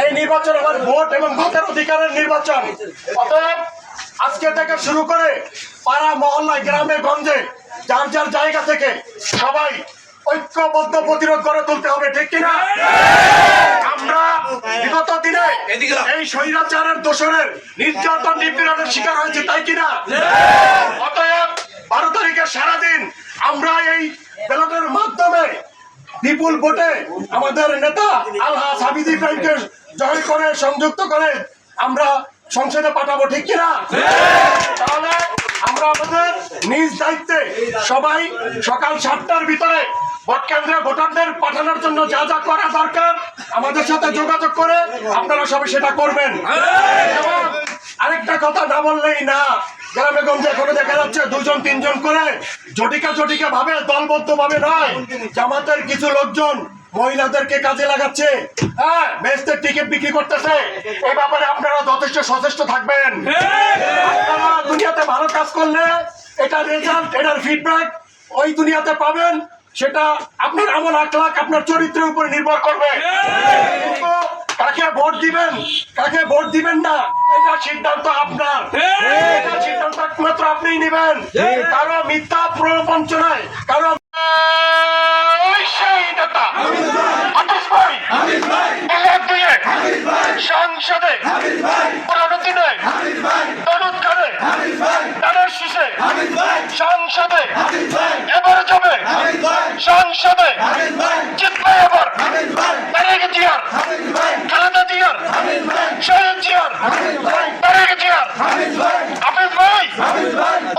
এই নির্বাচন আমার ভোট এবং ভোটের অধিকারের নির্বাচন। অতএব আজকে থেকে শুরু করে পাড়া মহল্লায় গ্রামে গঞ্জে যার যার জায়গা থেকে সবাই ঐক্যবদ্ধ প্রতিরোধ করে তুলতে হবে, ঠিক কিনা? আমরা বিগত দিনে এই স্বৈরাচারের দোষরের নির্যাতন নিপীড়নের শিকার হয়েছে, তাই কিনা? অতএব 12 তারিখে সারাদিন আমরা এই ব্যালটের মাধ্যমে বিপুল ভোটে আমাদের নেতা আলহাজ হাবিব ইব্রাহিমকে জয় করে সংযুক্ত করে আমরা সংসদে পাঠাবো, ঠিক কিনা? তাহলে আমরা আমাদের নিজ দায়িত্বে সবাই সকাল 7টার ভিতরে ভোট কেন্দ্রে ভোটারদের পাঠানোর জন্য যা যা করা দরকার আমাদের সাথে যোগাযোগ করে আপনারা সবাই সেটা করবেন। এবং আরেকটা কথা না বললেই না, গ্রামে গঞ্জে এখনো দেখা যাচ্ছে 2-3 করে জটিকা ভাবে দলবদ্ধ ভাবে নয়, জামাতের কিছু লোকজন মহিলাদেরকে কাজে লাগাচ্ছে, হ্যাঁ বেহেশতের টিকিট বিক্রি করতেছে। এই ব্যাপারে আপনারা যথেষ্ট সচেষ্ট থাকবেন। আপনারা দুনিয়াতে ভালো কাজ করলে এটা রেজাল্ট, এটার ফিডব্যাক ওই দুনিয়াতে পাবেন, সেটা আপনার আমল আখলাক আপনার চরিত্রের উপর নির্ভর করবে। কাকে ভোট দিবেন কাকে ভোট দিবেন না এটা সিদ্ধান্ত আপনার, এটা সিদ্ধান্ত একমাত্র আপনিই নেবেন। কারো মিথ্যা প্রবঞ্চনায় কারো সংসদে সংসদে এবার যাবে, সংসদে জিতবে এবার তারেক জিয়ার, খালেদা জিয়ার, শহীদ জিয়ার, তারেক জিয়ার, হাফিজ ভাই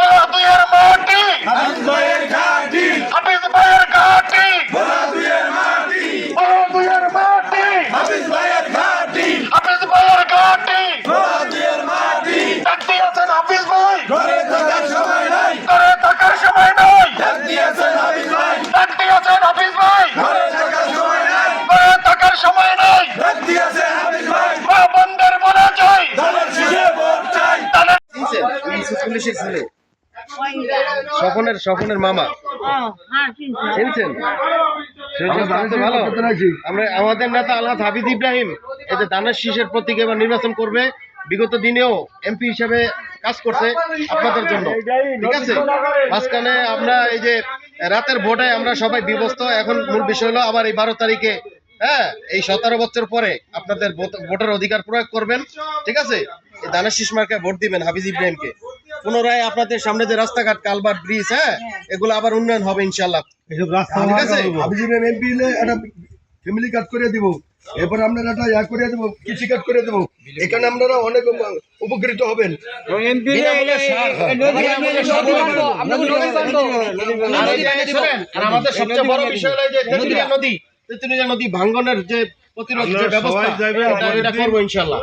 ওরা দুইয়ের মাটি, হাফিজ ভাইয়ের ঘাটি, হাফিজ ভাইয়ের ঘাটি, ওরা দুইয়ের মাটি, ওরা দুইয়ের মাটি, হাফিজ ভাইয়ের ঘাটি, হাফিজ ভাইয়ের ঘাটি, ওরা দুইয়ের মাটি। ডাক দিয়েছেন হাফিজ ভাই, ঘরে থাকার সময় নাই, ঘরে থাকার সময় নাই, ডাক দিয়েছেন হাফিজ ভাই, ডাক দিয়েছেন হাফিজ ভাই, ঘরে থাকার সময় নাই, ঘরে থাকার সময় নাই, ডাক দিয়েছেন হাফিজ ভাই। মা বন্ধের বলা যায় ধানের শীষে ভোট চাই, ধানের পুলিশের ছেলে স্বপনের মামা চিনছেন? ভালো। আমরা আমাদের নেতা আলহাজ হাবিব ইব্রাহিম এতে ধানের শীষের প্রতীক এবার নির্বাচন করবে। বিগত দিনেও এমপি হিসেবে কাজ করছে আপনাদের জন্য, ঠিক আছে? মাঝখানে আমরা এই যে রাতের ভোটে আমরা সবাই বিভক্ত। এখন মূল বিষয় হলো আবার এই 12 তারিখে, হ্যাঁ এই 17 বছর পরে আপনাদের ভোটের অধিকার প্রয়োগ করবেন, ঠিক আছে? এই ধানের শীষ মার্কায় ভোট দিবেন হাবিব ইব্রাহিমকে। পুনরায় আপনাদের সামনে যে রাস্তাঘাট, কালভার্ট, ব্রিজ, হ্যাঁ এগুলো আবার উন্নয়ন হবে ইনশাআল্লাহ, ঠিক আছে? হাবিব ইব্রাহিম এমপি একটা ফ্যামিলি কার্ড করে দিব, এরপর আপনারা একটা ইয়া করে দেবো, কৃষি কার্ড করে দেবো। এখানে আপনারা অনেক উপকৃত হবেন। আর আমাদের সবচেয়ে বড় বিষয় হলো যে তেঁতুলিয়া নদী ভাঙ্গনের যে প্রতিরোধ ব্যবস্থা, এটা করবো ইনশাআল্লাহ।